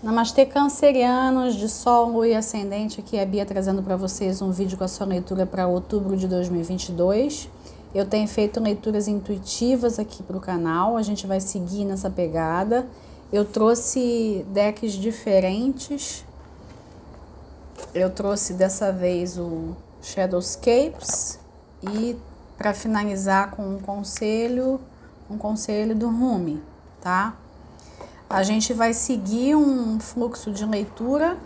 Namastê, cancerianos de Sol, Lua e Ascendente. Aqui é a Bia trazendo para vocês um vídeo com a sua leitura para outubro de 2022. Eu tenho feito leituras intuitivas aqui para o canal, a gente vai seguir nessa pegada. Eu trouxe decks diferentes. Eu trouxe dessa vez o Shadowscapes e para finalizar com um conselho do Rumi, tá? A gente vai seguir um fluxo de leitura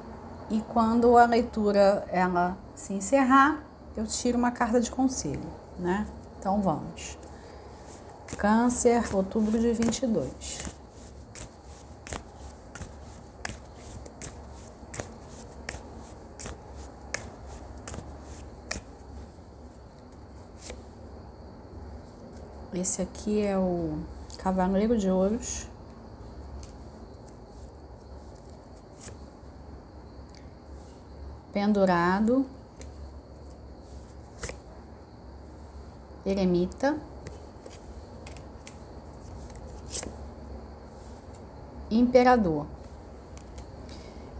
e quando a leitura ela se encerrar, eu tiro uma carta de conselho, né? Então vamos. Câncer, outubro de 22. Esse aqui é o Cavaleiro de Ouros. Pendurado, Eremita, Imperador.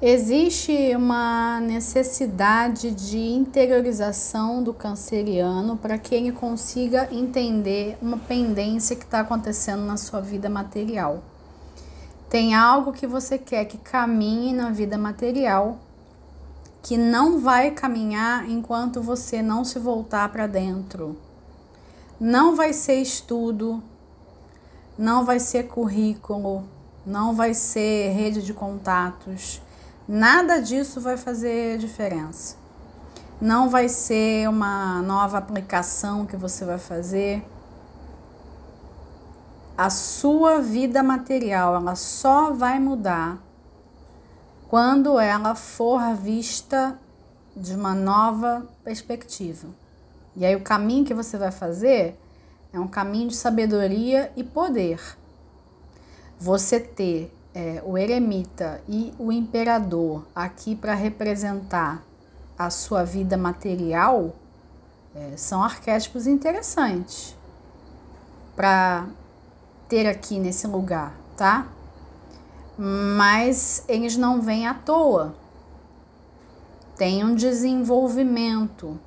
Existe uma necessidade de interiorização do canceriano para que ele consiga entender uma pendência que está acontecendo na sua vida material. Tem algo que você quer que caminhe na vida material, que não vai caminhar enquanto você não se voltar para dentro. Não vai ser estudo, não vai ser currículo, não vai ser rede de contatos. Nada disso vai fazer diferença. Não vai ser uma nova aplicação que você vai fazer. A sua vida material, ela só vai mudar quando ela for vista de uma nova perspectiva. E aí o caminho que você vai fazer é um caminho de sabedoria e poder. Você ter o Eremita e o Imperador aqui para representar a sua vida material são arquétipos interessantes para ter aqui nesse lugar, tá? Mas eles não vêm à toa. Tem um desenvolvimento,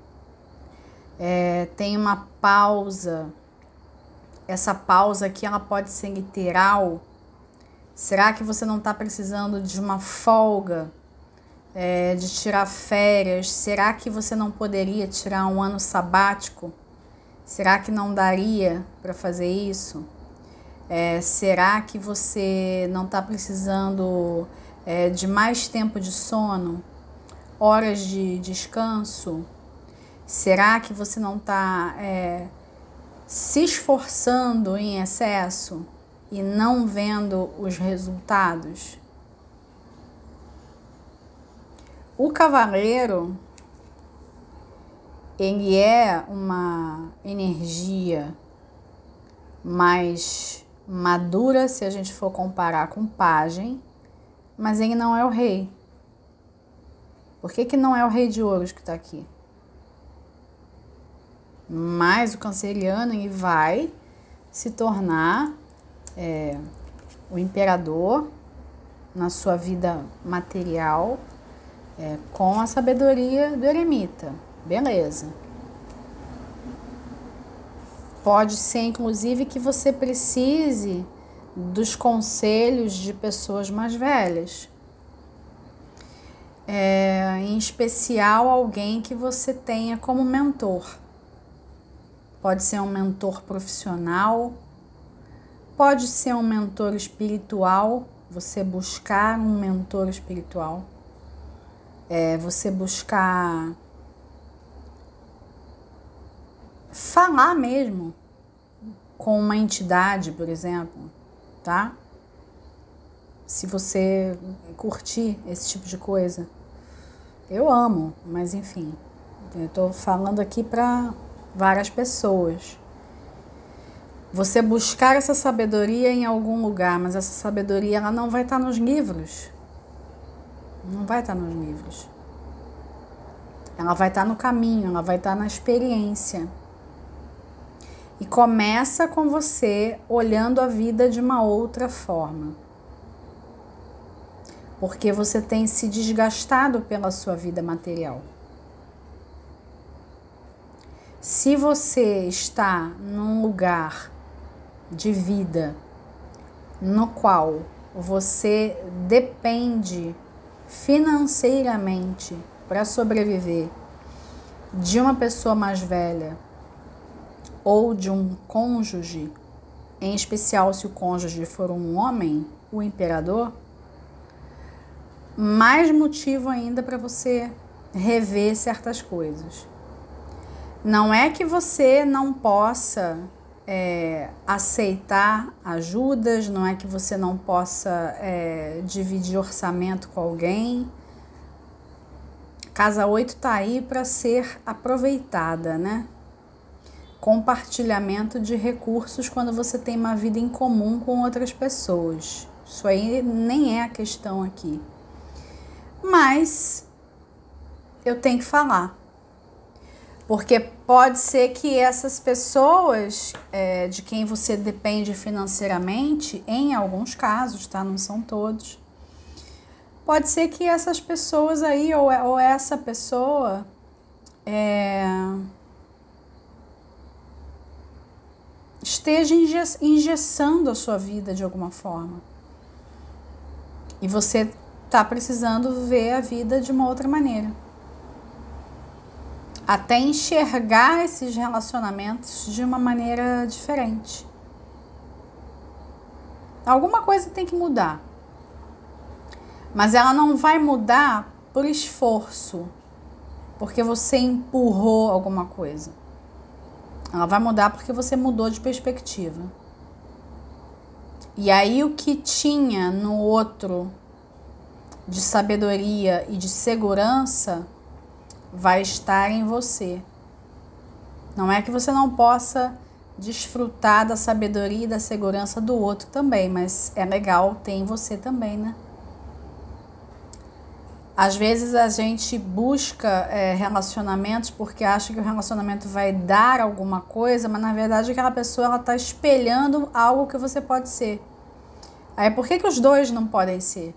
tem uma pausa. Essa pausa aqui ela pode ser literal. Será que você não está precisando de uma folga, de tirar férias? Será que você não poderia tirar um ano sabático? Será que não daria para fazer isso? Será que você não está precisando de mais tempo de sono? Horas de descanso? Será que você não está se esforçando em excesso e não vendo os resultados? O cavaleiro, ele é uma energia mais madura se a gente for comparar com o pajem, mas ele não é o rei. Por que não é o rei de ouros que está aqui? Mas o canceriano ele vai se tornar o imperador na sua vida material com a sabedoria do eremita. Beleza. Pode ser, inclusive, que você precise dos conselhos de pessoas mais velhas. Em especial, alguém que você tenha como mentor. Pode ser um mentor profissional, pode ser um mentor espiritual, você buscar um mentor espiritual. Você buscar falar mesmo com uma entidade, por exemplo, tá? Se você curtir esse tipo de coisa. Eu amo, mas enfim, eu tô falando aqui para várias pessoas. Você buscar essa sabedoria em algum lugar, mas essa sabedoria ela não vai estar nos livros. Não vai estar nos livros. Ela vai estar no caminho, ela vai estar na experiência. E começa com você olhando a vida de uma outra forma. porque você tem se desgastado pela sua vida material. Se você está num lugar de vida no qual você depende financeiramente para sobreviver de uma pessoa mais velha ou de um cônjuge, em especial se o cônjuge for um homem, o imperador, mais motivo ainda para você rever certas coisas. Não é que você não possa aceitar ajudas, não é que você não possa dividir orçamento com alguém. Casa 8 tá aí para ser aproveitada, né? Compartilhamento de recursos quando você tem uma vida em comum com outras pessoas. Isso aí nem é a questão aqui. Mas eu tenho que falar. Porque pode ser que essas pessoas de quem você depende financeiramente, em alguns casos, tá? Não são todos. Pode ser que essas pessoas aí, ou essa pessoa, esteja engessando a sua vida de alguma forma. E você tá precisando ver a vida de uma outra maneira. Até enxergar esses relacionamentos de uma maneira diferente. Alguma coisa tem que mudar. Mas ela não vai mudar por esforço, porque você empurrou alguma coisa. Ela vai mudar porque você mudou de perspectiva. E aí o que tinha no outro de sabedoria e de segurança vai estar em você. Não é que você não possa desfrutar da sabedoria e da segurança do outro também, mas é legal ter em você também, né? Às vezes a gente busca relacionamentos porque acha que o relacionamento vai dar alguma coisa, mas na verdade aquela pessoa ela está espelhando algo que você pode ser. Aí por que os dois não podem ser?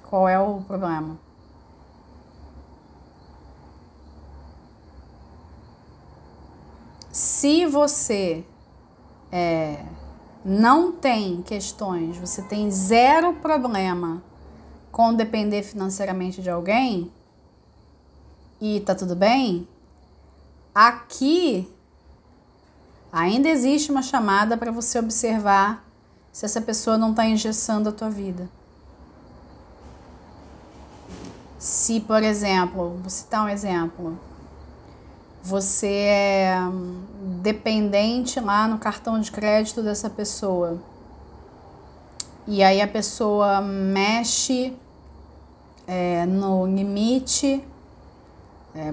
Qual é o problema? Se você não tem questões, você tem zero problema com depender financeiramente de alguém e tá tudo bem, aqui ainda existe uma chamada para você observar se essa pessoa não está engessando a tua vida. Se, por exemplo, vou citar um exemplo, você é dependente lá no cartão de crédito dessa pessoa e aí a pessoa mexe no limite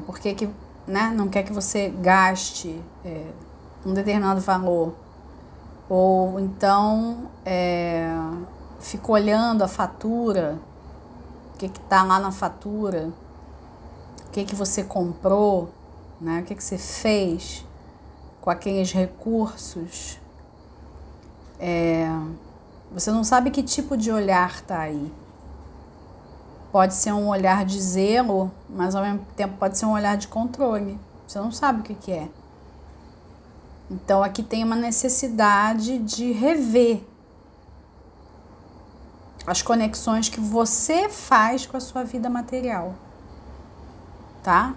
porque né, não quer que você gaste um determinado valor, ou então fica olhando a fatura, o que está lá na fatura, o que você comprou, né? O que você fez com aqueles recursos. Você não sabe que tipo de olhar está aí. Pode ser um olhar de zelo, mas ao mesmo tempo pode ser um olhar de controle. Você não sabe o que é. Então aqui tem uma necessidade de rever as conexões que você faz com a sua vida material, tá?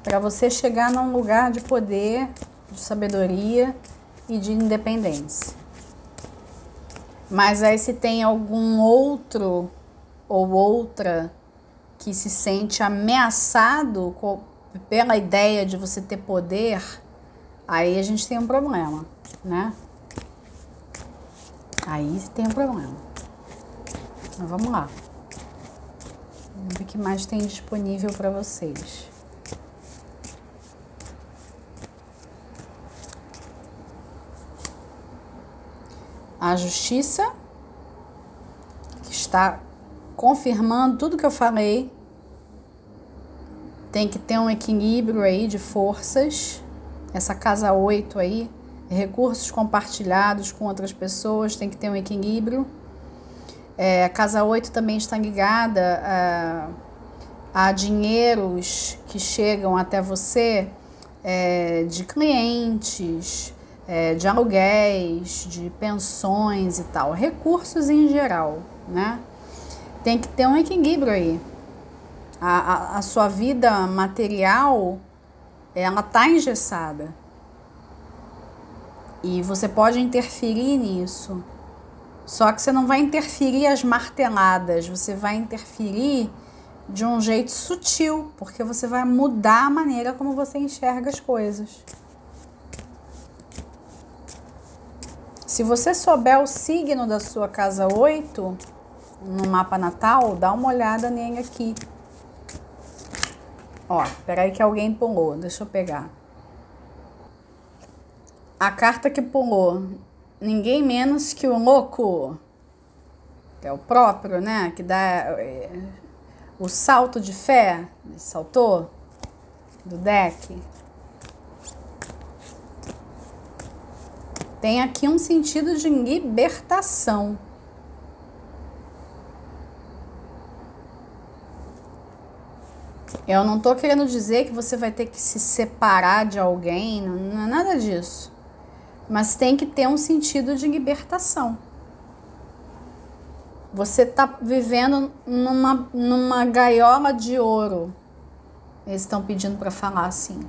Para você chegar num lugar de poder, de sabedoria e de independência. Mas aí se tem algum outro ou outra que se sente ameaçado pela ideia de você ter poder, aí a gente tem um problema, né? Aí tem um problema. Mas vamos lá. Vamos ver o que mais tem disponível para vocês. A justiça, que está confirmando tudo que eu falei. Tem que ter um equilíbrio aí de forças. Essa casa 8 aí recursos compartilhados com outras pessoas, tem que ter um equilíbrio. A casa 8 também está ligada a dinheiros que chegam até você, de clientes, de aluguéis, de pensões e tal, recursos em geral, né? Tem que ter um equilíbrio aí. A sua vida material, ela tá engessada. E você pode interferir nisso. Só que você não vai interferir às marteladas, você vai interferir de um jeito sutil, porque você vai mudar a maneira como você enxerga as coisas. Se você souber o signo da sua casa 8 no mapa natal, dá uma olhada nele aqui. Ó, peraí que alguém pulou, deixa eu pegar. A carta que pulou, ninguém menos que o louco, que é o próprio, né, que dá o salto de fé, ele saltou do deck. Tem aqui um sentido de libertação. Eu não tô querendo dizer que você vai ter que se separar de alguém, não é nada disso. Mas tem que ter um sentido de libertação. Você tá vivendo numa gaiola de ouro. Eles estão pedindo para falar assim.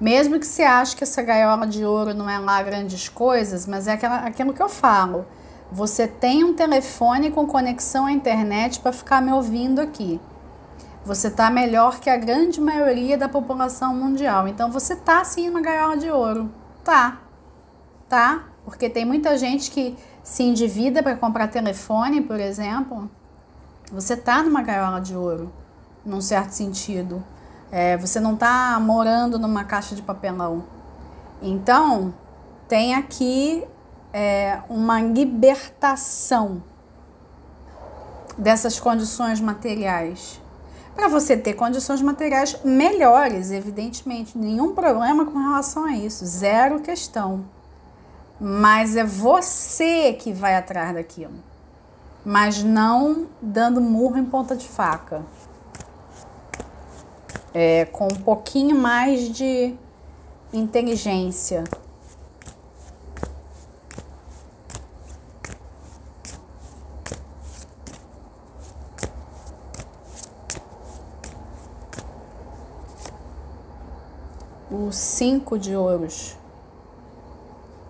Mesmo que você ache que essa gaiola de ouro não é lá grandes coisas, mas é aquilo que eu falo. Você tem um telefone com conexão à internet para ficar me ouvindo aqui. Você tá melhor que a grande maioria da população mundial. Então você tá sim numa gaiola de ouro. Tá? Porque tem muita gente que se endivida para comprar telefone, por exemplo. Você tá numa gaiola de ouro, num certo sentido. Você não tá morando numa caixa de papelão. Então, tem aqui uma libertação dessas condições materiais. Para você ter condições materiais melhores, evidentemente. Nenhum problema com relação a isso. Zero questão. Mas é você que vai atrás daquilo. Mas não dando murro em ponta de faca. Com um pouquinho mais de inteligência. O 5 de ouros.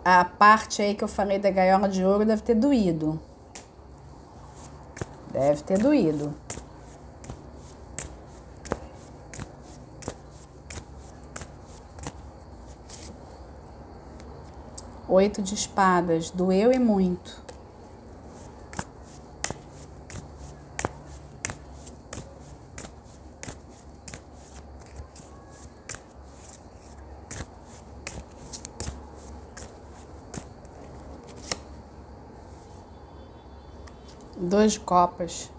A parte aí que eu falei da gaiola de ouro deve ter doído. Deve ter doído. Oito de espadas. Doeu e muito. Dois de copas.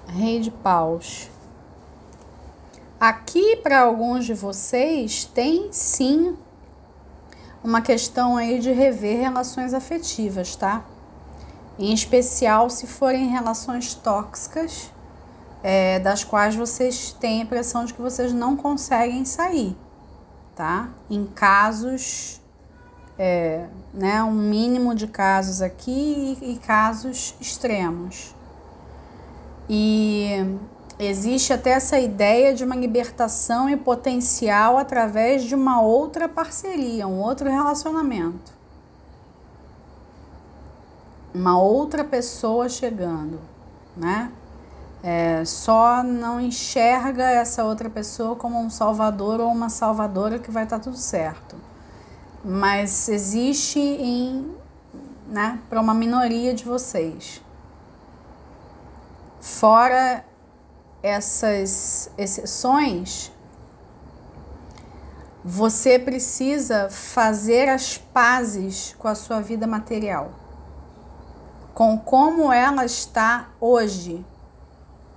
Rei de paus. Aqui, para alguns de vocês, tem sim uma questão aí de rever relações afetivas, tá? Em especial se forem relações tóxicas, das quais vocês têm a impressão de que vocês não conseguem sair, tá? Em casos, né, um mínimo de casos aqui e casos extremos. E existe até essa ideia de uma libertação e potencial através de uma outra parceria, um outro relacionamento. Uma outra pessoa chegando, né? Só não enxerga essa outra pessoa como um salvador ou uma salvadora que vai estar tudo certo. Mas existe né, para uma minoria de vocês. Fora essas exceções, você precisa fazer as pazes com a sua vida material. com como ela está hoje,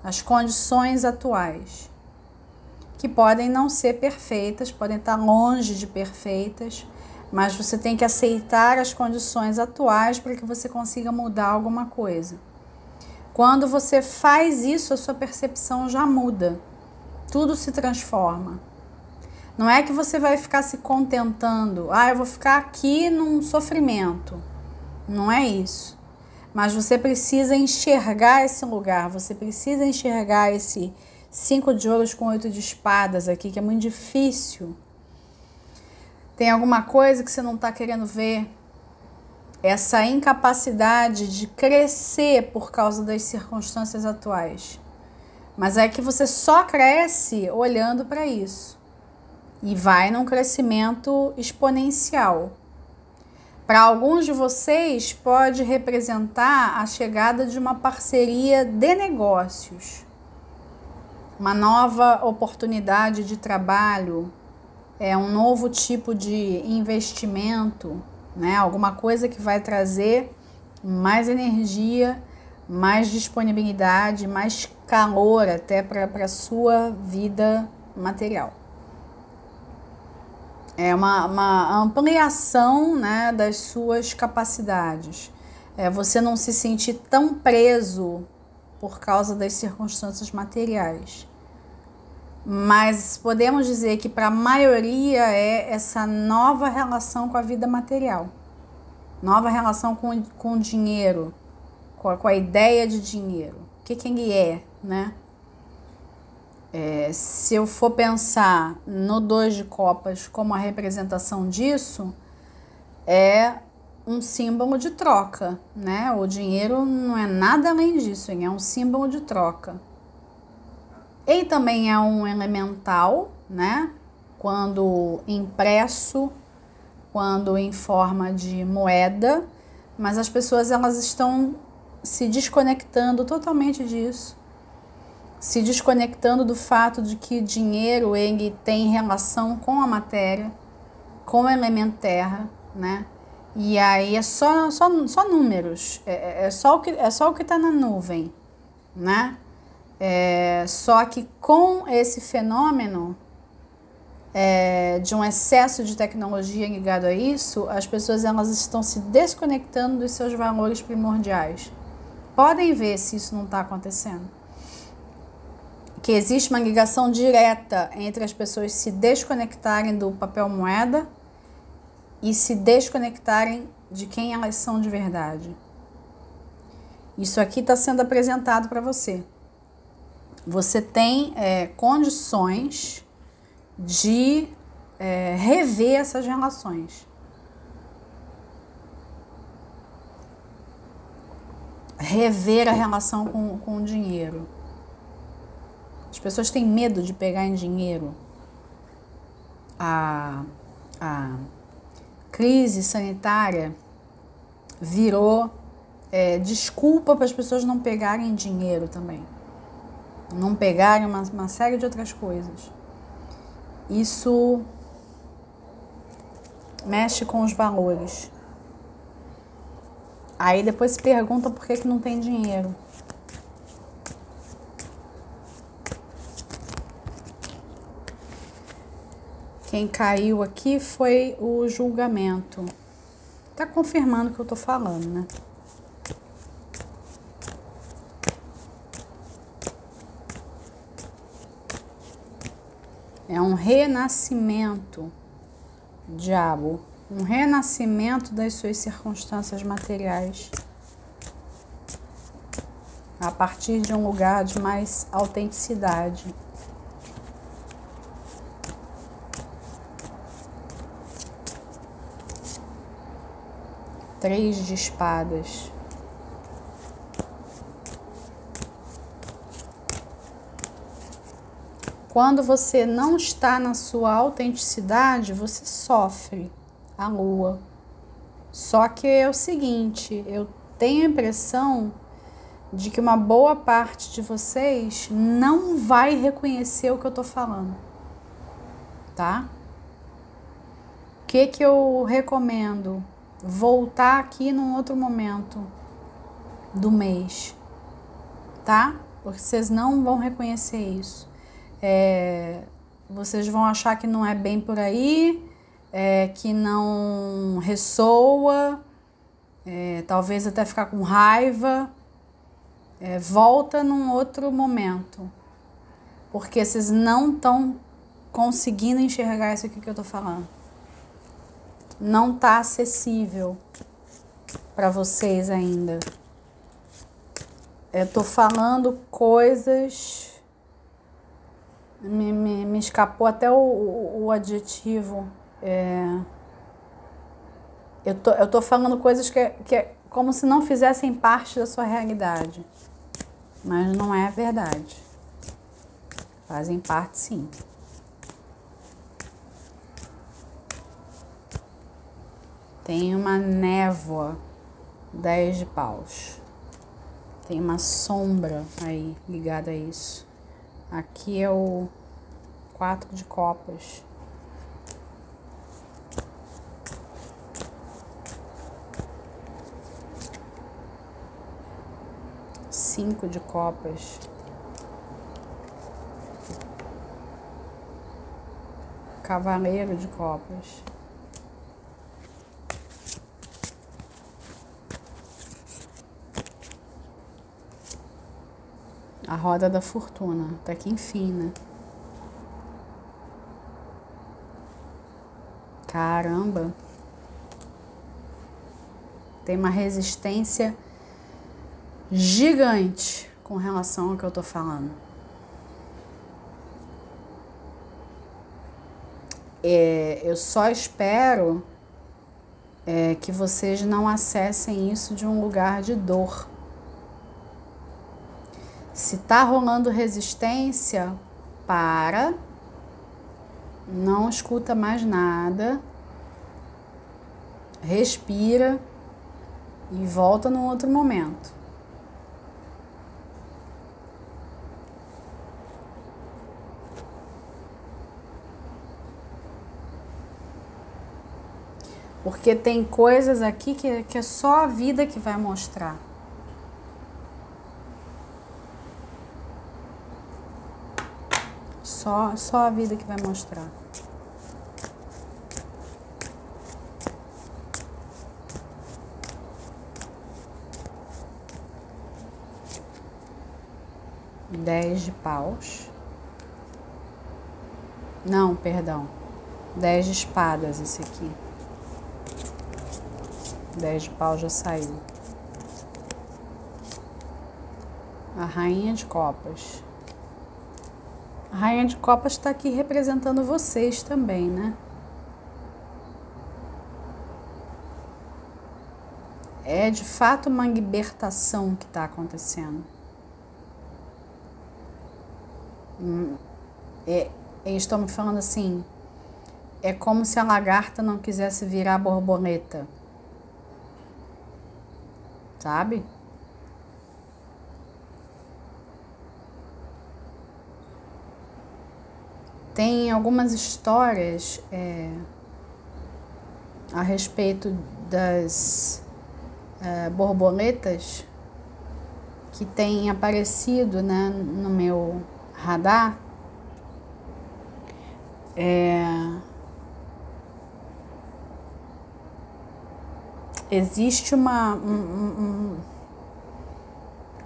as condições atuais, que podem não ser perfeitas, podem estar longe de perfeitas, mas você tem que aceitar as condições atuais para que você consiga mudar alguma coisa. Quando você faz isso, a sua percepção já muda, tudo se transforma. Não é que você vai ficar se contentando, eu vou ficar aqui num sofrimento. Não é isso. Mas você precisa enxergar esse lugar, você precisa enxergar esse 5 de ouros com 8 de espadas aqui, que é muito difícil. Tem alguma coisa que você não está querendo ver? Essa incapacidade de crescer por causa das circunstâncias atuais. Mas é que você só cresce olhando para isso. E vai num crescimento exponencial. Para alguns de vocês, pode representar a chegada de uma parceria de negócios. Uma nova oportunidade de trabalho, um novo tipo de investimento, né? Alguma coisa que vai trazer mais energia, mais disponibilidade, mais calor até para a sua vida material. É uma ampliação, né, das suas capacidades. Você não se sentir tão preso por causa das circunstâncias materiais. Mas podemos dizer que para a maioria é essa nova relação com a vida material. Nova relação com o dinheiro, com a ideia de dinheiro. O que ele é, né? Se eu for pensar no 2 de copas como a representação disso, é um símbolo de troca, né? O dinheiro não é nada além disso, é um símbolo de troca. Ele também é um elemental, né? Quando impresso, quando em forma de moeda, mas as pessoas elas estão se desconectando totalmente disso. Se desconectando do fato de que dinheiro ele tem relação com a matéria, com o elemento terra, né? E aí é só números, é só o que está na nuvem, né? Só que com esse fenômeno de um excesso de tecnologia ligado a isso, as pessoas elas estão se desconectando dos seus valores primordiais. Podem ver se isso não está acontecendo. Que existe uma ligação direta entre as pessoas se desconectarem do papel moeda e se desconectarem de quem elas são de verdade. Isso aqui está sendo apresentado para você. Você tem condições de rever essas relações. Rever a relação com o dinheiro. As pessoas têm medo de pegar em dinheiro. A crise sanitária virou desculpa para as pessoas não pegarem dinheiro também. Não pegarem uma série de outras coisas. Isso mexe com os valores. Aí depois se pergunta por que não tem dinheiro. Quem caiu aqui foi o julgamento. Tá confirmando o que eu tô falando, né? É um renascimento, diabo. Um renascimento das suas circunstâncias materiais. A partir de um lugar de mais autenticidade. Três de espadas. Quando você não está na sua autenticidade, você sofre a lua. Só que é o seguinte, eu tenho a impressão de que uma boa parte de vocês não vai reconhecer o que eu tô falando, tá? O que eu recomendo? Voltar aqui num outro momento. do mês, tá? Porque vocês não vão reconhecer isso. Vocês vão achar que não é bem por aí, que não ressoa, talvez até ficar com raiva. Volta num outro momento, porque vocês não estão conseguindo enxergar isso aqui que eu tô falando. Não tá acessível para vocês ainda. Eu tô falando coisas... Me escapou até o adjetivo. Eu tô falando coisas que é como se não fizessem parte da sua realidade. Mas não é verdade. Fazem parte, sim. Tem uma névoa, 10 de paus. Tem uma sombra aí ligada a isso. Aqui é o 4 de copas. Cinco de copas. Cavaleiro de copas. A roda da fortuna, até que enfim, né? Caramba! Tem uma resistência gigante com relação ao que eu tô falando. Eu só espero que vocês não acessem isso de um lugar de dor. Se tá rolando resistência, para, não escuta mais nada, respira e volta num outro momento. Porque tem coisas aqui que é só a vida que vai mostrar. Só a vida que vai mostrar. Dez de paus. Não, perdão. 10 de espadas esse aqui. 10 de paus já saiu. A rainha de copas. A rainha de copas está aqui representando vocês também, né? É de fato uma libertação que está acontecendo. Eles estão me falando assim, é como se a lagarta não quisesse virar borboleta. Sabe? Tem algumas histórias a respeito das borboletas que têm aparecido, né, no meu radar. Existe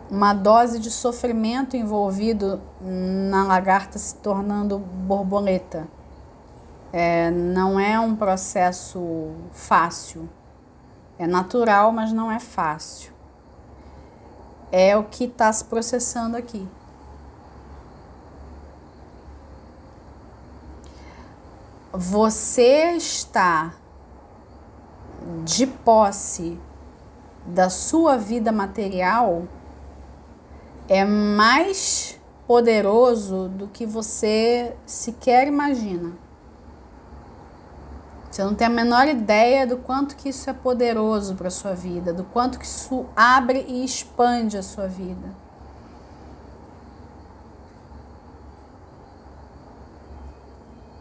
uma dose de sofrimento envolvido na lagarta se tornando borboleta. Não é um processo fácil. É natural, mas não é fácil. É o que está se processando aqui. Você está de posse da sua vida material é mais poderoso do que você sequer imagina. Você não tem a menor ideia do quanto que isso é poderoso para a sua vida, do quanto que isso abre e expande a sua vida.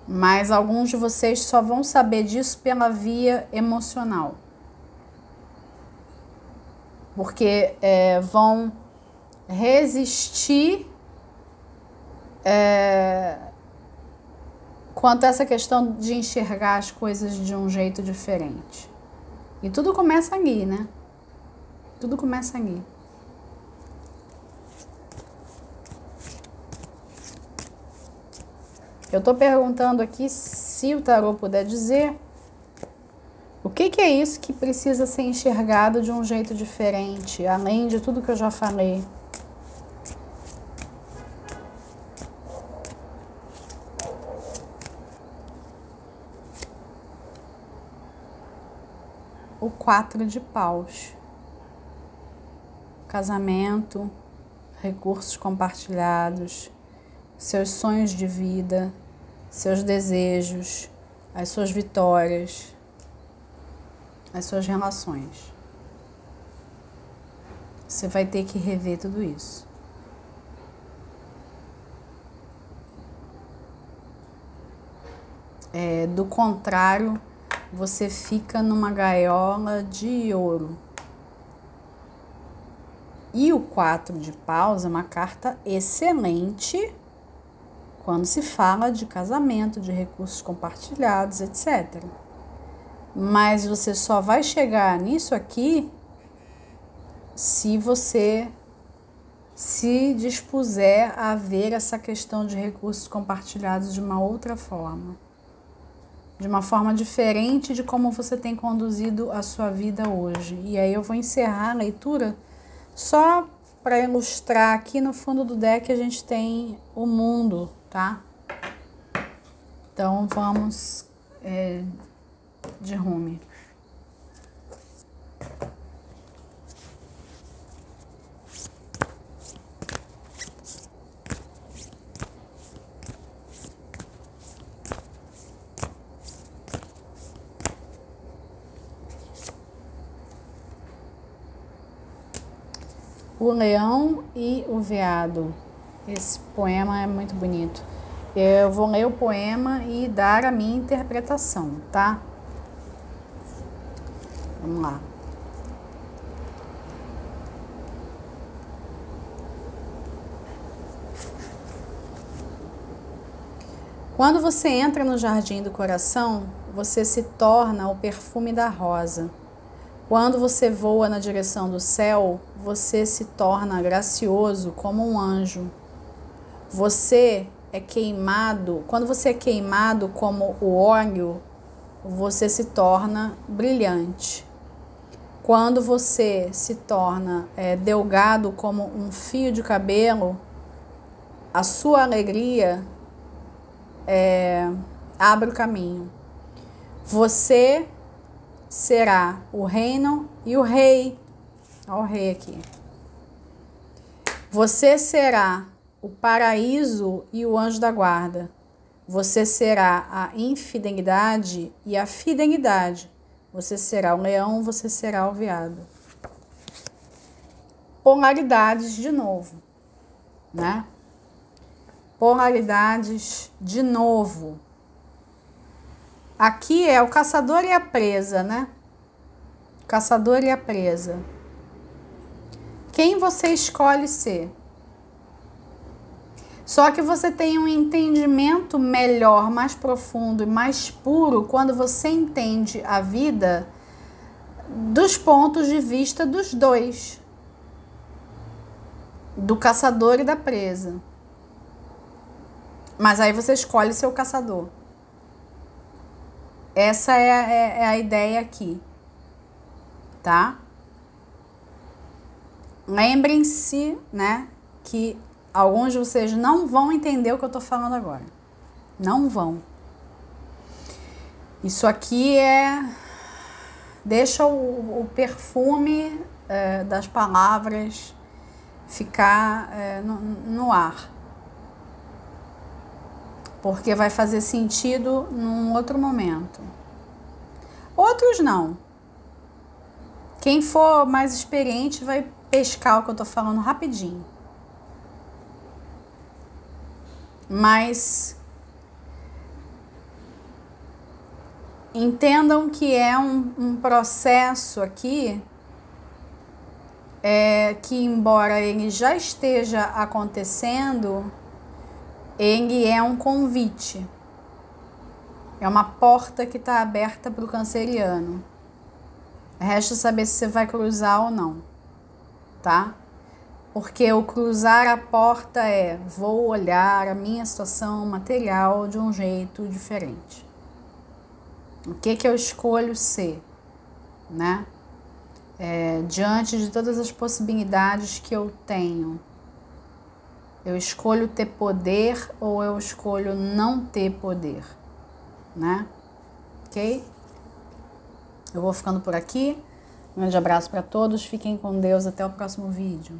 Mas alguns de vocês só vão saber disso pela via emocional. porque vão resistir quanto a essa questão de enxergar as coisas de um jeito diferente. E tudo começa aqui, né? Tudo começa aqui. Eu tô perguntando aqui, se o tarô puder dizer, o que é isso que precisa ser enxergado de um jeito diferente, além de tudo que eu já falei. O 4 de paus. Casamento, recursos compartilhados, seus sonhos de vida, seus desejos, as suas vitórias, as suas relações. Você vai ter que rever tudo isso. Do contrário, você fica numa gaiola de ouro. E o 4 de paus é uma carta excelente quando se fala de casamento, de recursos compartilhados, etc. Mas você só vai chegar nisso aqui se você se dispuser a ver essa questão de recursos compartilhados de uma outra forma. De uma forma diferente de como você tem conduzido a sua vida hoje. E aí eu vou encerrar a leitura só para ilustrar. Aqui no fundo do deck a gente tem o mundo, tá? Então vamos de rumo. O leão e o veado. Esse poema é muito bonito. Eu vou ler o poema e dar a minha interpretação, tá? Vamos lá. Quando você entra no jardim do coração, você se torna o perfume da rosa. Quando você voa na direção do céu, você se torna gracioso como um anjo. Você é queimado, quando você é queimado como o óleo, você se torna brilhante. Quando você se torna delgado como um fio de cabelo, a sua alegria abre o caminho. Você será o reino e o rei. Olha o rei aqui. Você será o paraíso e o anjo da guarda. Você será a infidelidade e a fidelidade. Você será o leão, você será o veado. Polaridades de novo, né? Polaridades de novo. Aqui é o caçador e a presa, né? O caçador e a presa. Quem você escolhe ser? Só que você tem um entendimento melhor, mais profundo e mais puro quando você entende a vida dos pontos de vista dos dois. Do caçador e da presa. Mas aí você escolhe ser o caçador. Essa é a ideia aqui, tá? Lembrem-se, né, que alguns de vocês não vão entender o que eu tô falando agora. Não vão. Isso aqui deixa o perfume das palavras ficar no ar. Porque vai fazer sentido num outro momento. Outros não. Quem for mais experiente vai pescar o que eu tô falando rapidinho. Mas entendam que é um processo aqui que embora ele já esteja acontecendo, ele é um convite. É uma porta que está aberta para o canceriano. Resta saber se você vai cruzar ou não, tá? Porque o cruzar a porta vou olhar a minha situação material de um jeito diferente. O que eu escolho ser, né? Diante de todas as possibilidades que eu tenho, eu escolho ter poder ou eu escolho não ter poder, né? Ok? Eu vou ficando por aqui. Um grande abraço para todos. Fiquem com Deus. Até o próximo vídeo.